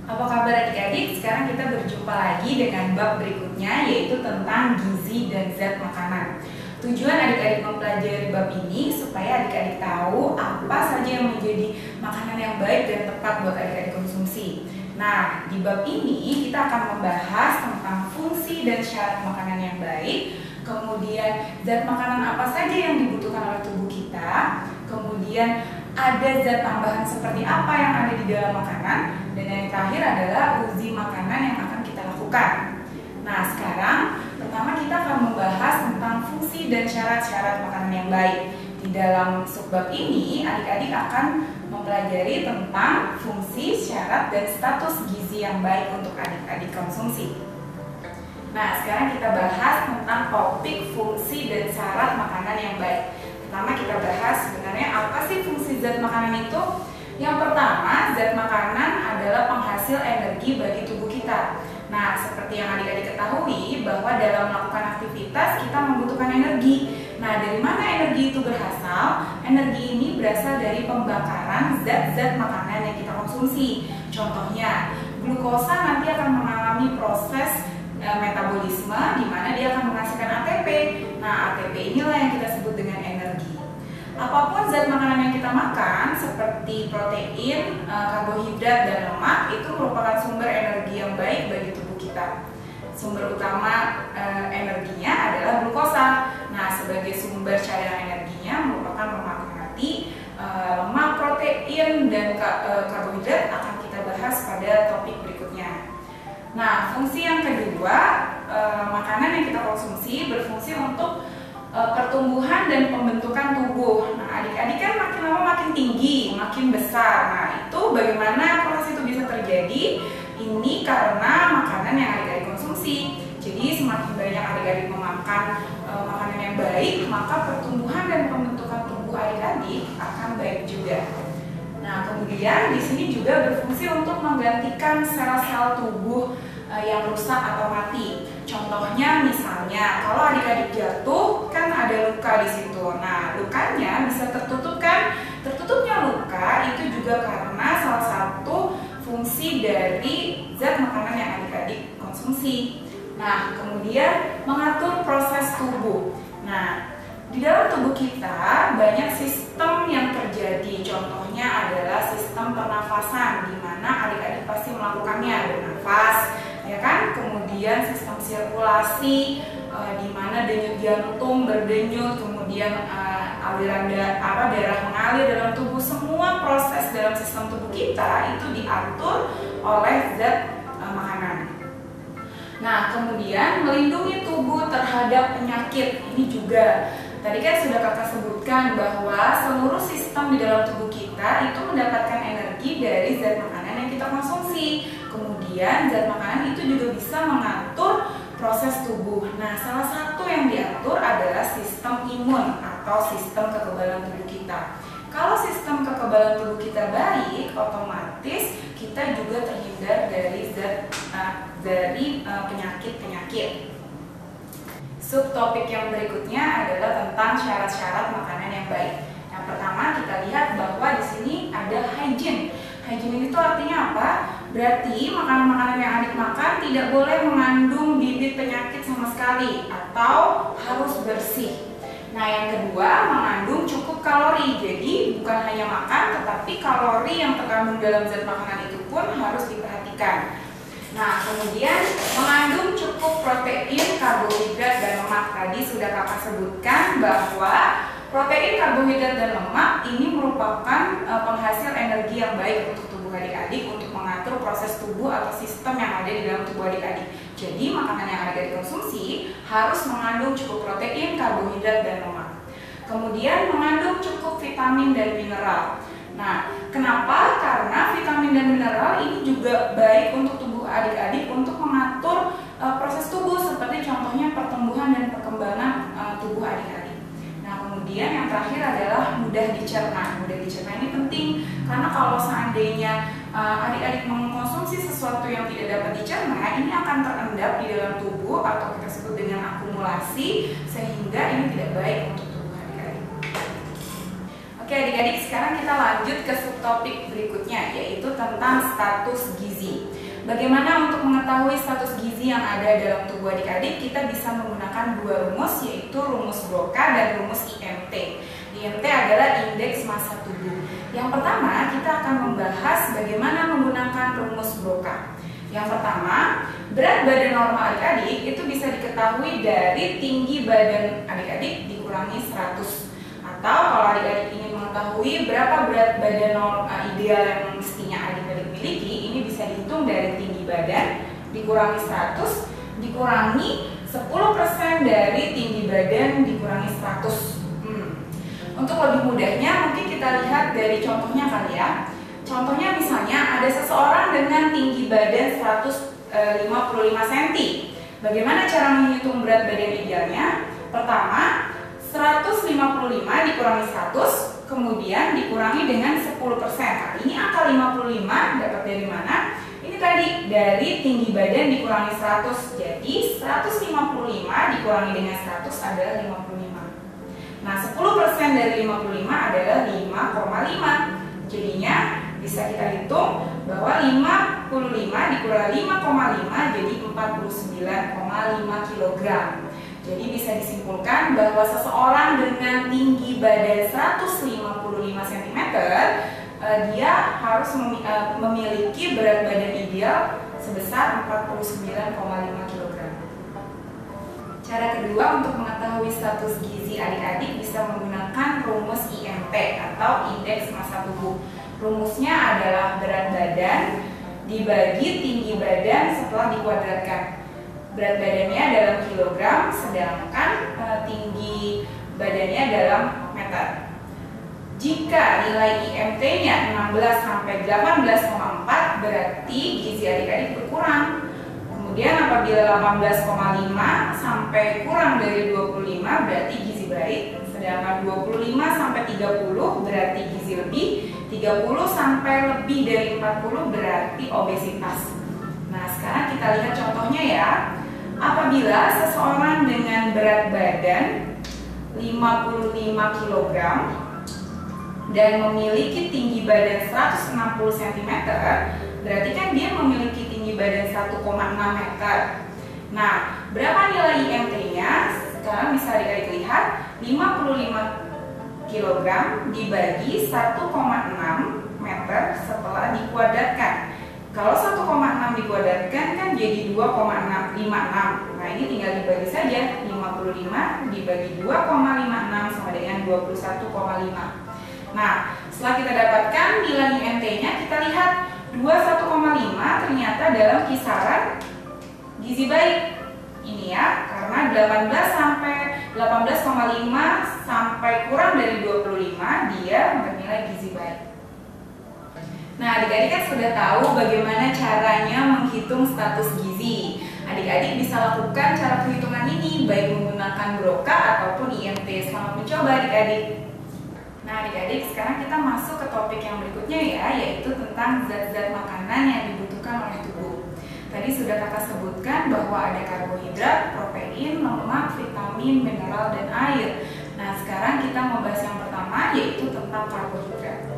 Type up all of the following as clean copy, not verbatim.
Apa kabar adik-adik? Sekarang kita berjumpa lagi dengan bab berikutnya, yaitu tentang gizi dan zat makanan. Tujuan adik-adik mempelajari bab ini supaya adik-adik tahu apa saja yang menjadi makanan yang baik dan tepat buat adik-adik konsumsi. Nah, di bab ini kita akan membahas tentang fungsi dan syarat makanan yang baik, kemudian zat makanan apa saja yang dibutuhkan oleh tubuh kita, kemudian ada zat tambahan seperti apa yang ada di dalam makanan, dan yang terakhir adalah uji makanan yang akan kita lakukan. Nah, sekarang pertama kita akan membahas tentang fungsi dan syarat-syarat makanan yang baik. Di dalam subbab ini, adik-adik akan mempelajari tentang fungsi, syarat, dan status gizi yang baik untuk adik-adik konsumsi. Nah, sekarang kita bahas tentang topik fungsi dan syarat makanan yang baik. Pertama kita bahas sebenarnya apa sih fungsi zat makanan itu. Yang pertama, zat makanan adalah penghasil energi bagi tubuh kita. Nah, seperti yang adik-adik ketahui bahwa dalam melakukan aktivitas kita membutuhkan energi. Nah, dari mana energi itu berasal? Energi ini berasal dari pembakaran zat-zat makanan yang kita konsumsi. Contohnya, glukosa nanti akan mengalami proses metabolisme di mana dia akan menghasilkan ATP. Nah, ATP inilah yang kita sebut dengan energi. Apapun zat makanan yang kita makan seperti protein, karbohidrat, dan lemak itu merupakan sumber energi yang baik bagi tubuh kita. Sumber utama energinya adalah glukosa. Nah, sebagai sumber cadangan energinya merupakan lemak nabati, lemak, protein, dan karbohidrat akan kita bahas pada topik berikutnya. Nah, fungsi yang kedua, makanan yang kita konsumsi berfungsi untuk pertumbuhan dan pembentukan tubuh. Nah, adik-adik kan makin lama makin tinggi, makin besar. Nah, itu bagaimana proses itu bisa terjadi? Ini karena makanan yang adik-adik konsumsi. Jadi semakin banyak adik-adik memakan makanan yang baik, maka pertumbuhan dan pembentukan tubuh adik-adik akan baik juga. Nah, kemudian di sini juga berfungsi untuk menggantikan sel-sel tubuh yang rusak atau mati. Contohnya misalnya kalau adik-adik jatuh kan ada luka di situ. Nah, lukanya bisa tertutup kan? Tertutupnya luka itu juga karena salah satu fungsi dari zat makanan yang adik-adik konsumsi. Nah, kemudian mengatur proses tubuh. Nah, di dalam tubuh kita banyak sistem yang terjadi. Contohnya adalah sistem pernafasan, di mana adik-adik pasti melakukannya, bernafas, ya kan? Kemudian sistem sirkulasi, di mana denyut jantung berdenyut, kemudian aliran darah mengalir dalam tubuh. Semua proses dalam sistem tubuh kita itu diatur oleh zat makanan. Nah, kemudian melindungi tubuh terhadap penyakit. Ini juga tadi kan sudah kakak sebutkan bahwa seluruh sistem di dalam tubuh kita itu mendapatkan energi dari zat makanan yang kita konsumsi. Kemudian zat makanan itu juga bisa mengatur proses tubuh. Nah, salah satu yang diatur adalah sistem imun atau sistem kekebalan tubuh kita. Kalau sistem kekebalan tubuh kita baik, otomatis kita juga terhindar dari penyakit-penyakit. Subtopik yang berikutnya adalah tentang syarat-syarat makanan yang baik. Yang pertama kita lihat bahwa di sini ada hygiene. Hygiene itu artinya apa? Berarti makanan-makanan yang adik makan tidak boleh mengandung bibit penyakit sama sekali atau harus bersih. Nah, yang kedua mengandung cukup kalori. Jadi bukan hanya makan, tetapi kalori yang terkandung dalam zat makanan itu pun harus diperhatikan. Nah, kemudian mengandung cukup protein, karbohidrat, dan lemak. Tadi sudah kakak sebutkan bahwa protein, karbohidrat, dan lemak ini merupakan penghasil energi yang baik untuk tubuh adik-adik untuk mengatur proses tubuh atau sistem yang ada di dalam tubuh adik-adik. Jadi makanan yang adik-adik konsumsi harus mengandung cukup protein, karbohidrat, dan lemak. Kemudian mengandung cukup vitamin dan mineral. Nah, kenapa? Karena vitamin dan mineral ini juga baik untuk tubuh adik-adik untuk mengatur proses tubuh, seperti contohnya pertumbuhan dan perkembangan tubuh adik-adik. Nah, kemudian yang terakhir adalah mudah dicerna. Mudah dicerna ini penting karena kalau seandainya adik-adik mengkonsumsi sesuatu yang tidak dapat dicerna, ini akan terendap di dalam tubuh atau kita sebut dengan akumulasi, sehingga ini tidak baik untuk tubuh adik-adik. Oke Oke adik-adik, sekarang kita lanjut ke subtopik berikutnya, yaitu tentang status gizi. Bagaimana untuk mengetahui status gizi yang ada dalam tubuh adik-adik? Kita bisa menggunakan dua rumus, yaitu rumus Broca dan rumus IMT. IMT adalah indeks massa tubuh. Yang pertama, kita akan membahas bagaimana menggunakan rumus Broca. Yang pertama, berat badan normal adik-adik itu bisa diketahui dari tinggi badan adik-adik dikurangi 100. Atau kalau adik-adik ingin mengetahui berapa berat badan ideal yang mestinya adik-adik miliki, ini bisa dihitung dari tinggi badan dikurangi 100 dikurangi 10% dari tinggi badan dikurangi 100. Untuk lebih mudahnya mungkin kita lihat dari contohnya kali ya. Contohnya misalnya ada seseorang dengan tinggi badan 155 cm. Bagaimana cara menghitung berat badan idealnya? Pertama, 155 dikurangi 100, kemudian dikurangi dengan 10%. Nah, ini angka 55 dapat dari mana? Ini tadi dari tinggi badan dikurangi 100. Jadi 155 dikurangi dengan 100 adalah 55. Nah, 10% dari 55 adalah 5,5. Jadinya bisa kita hitung bahwa 55 dikurangi 5,5 jadi 49,5 kg. Jadi bisa disimpulkan bahwa seseorang dengan tinggi badan 155 cm dia harus memiliki berat badan ideal sebesar 49,5 kg. Cara kedua untuk mengetahui status gizi adik-adik bisa menggunakan rumus IMT atau indeks massa tubuh. Rumusnya adalah berat badan dibagi tinggi badan setelah dikuadratkan. Berat badannya dalam kilogram, sedangkan tinggi badannya dalam meter. Jika nilai IMT-nya 16 sampai 18,4 berarti gizi adik-adik berkurang. Kemudian apabila 18,5 sampai kurang dari 25 berarti gizi baik, sedangkan 25 sampai 30 berarti gizi lebih, 30 sampai lebih dari 40 berarti obesitas. Nah, sekarang kita lihat contohnya ya. Apabila seseorang dengan berat badan 55 kg dan memiliki tinggi badan 160 cm, berarti kan dia memiliki tinggi badan 1,6 meter. Nah, berapa nilai IMT-nya? Sekarang bisa adik-adik lihat, 55 kg dibagi 1,6 meter setelah dikuadratkan. Kalau 1,6 dikuadratkan kan jadi 2,56. Nah, ini tinggal dibagi saja. 55 dibagi 2,56 sama dengan 21,5. Nah, setelah kita dapatkan nilai IMT-nya, kita lihat 21,5 ternyata dalam kisaran gizi baik. Ini ya, karena 18,5 sampai kurang dari 25 dia bernilai gizi baik. Nah, adik-adik kan sudah tahu bagaimana caranya menghitung status gizi. Adik-adik bisa lakukan cara perhitungan ini baik menggunakan Broca ataupun IMT. Selamat mencoba adik-adik. Nah, adik-adik, sekarang kita masuk ke topik yang berikutnya ya, yaitu tentang zat-zat makanan yang dibutuhkan oleh tubuh. Tadi sudah kakak sebutkan bahwa ada karbohidrat, protein, lemak, vitamin, mineral, dan air. Nah, sekarang kita membahas yang pertama, yaitu tentang karbohidrat.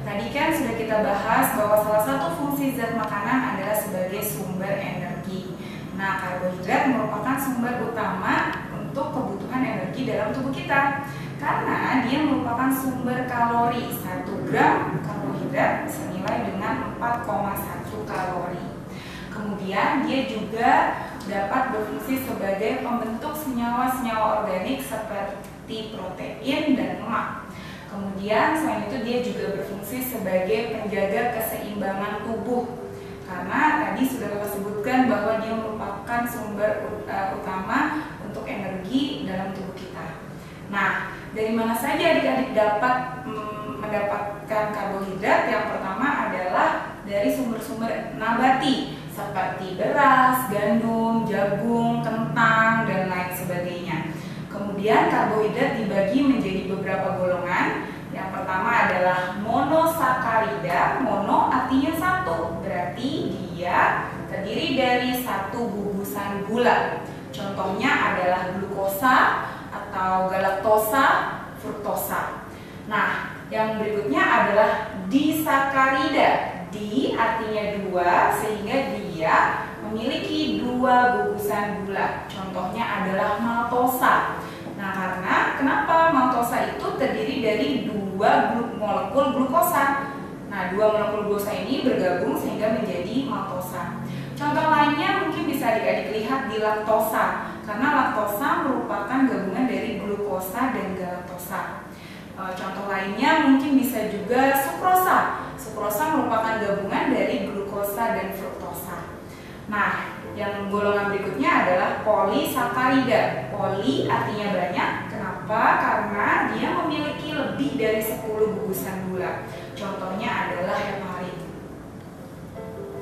Tadi kan sudah kita bahas bahwa salah satu fungsi zat makanan adalah sebagai sumber energi. Nah, karbohidrat merupakan sumber utama untuk kebutuhan energi dalam tubuh kita. Karena dia merupakan sumber kalori. 1 gram karbohidrat senilai dengan 4,1 kalori. Kemudian dia juga dapat berfungsi sebagai pembentuk senyawa-senyawa organik seperti protein dan lemak. Kemudian selain itu dia juga berfungsi sebagai penjaga keseimbangan tubuh. Karena tadi sudah kita sebutkan bahwa dia merupakan sumber utama untuk energi dalam tubuh kita. Nah, dari mana saja adik-adik dapat mendapatkan karbohidrat? Yang pertama adalah dari sumber-sumber nabati seperti beras, gandum, jagung, kentang, dan lain sebagainya. Kemudian karbohidrat dibagi menjadi beberapa golongan. Yang pertama adalah monosakarida. Mono artinya satu, berarti dia terdiri dari satu gugusan gula. Contohnya adalah glukosa atau galaktosa, fruktosa. Nah, Yang berikutnya adalah disakarida. Di artinya dua, sehingga dia memiliki dua gugusan gula. Contohnya adalah maltosa. Nah, karena kenapa maltosa itu terdiri dari dua molekul glukosa. Nah, dua molekul glukosa ini bergabung sehingga menjadi maltosa. Contoh lainnya mungkin bisa adik-adik lihat di laktosa, karena laktosa merupakan gabungan dari glukosa dan galaktosa. Contoh lainnya mungkin bisa juga sukrosa. Sukrosa merupakan gabungan dari glukosa dan fruktosa. Nah, yang golongan berikutnya adalah polisakarida. Poli artinya banyak. Kenapa? Karena dia memiliki lebih dari 10 gugusan gula. Contohnya adalah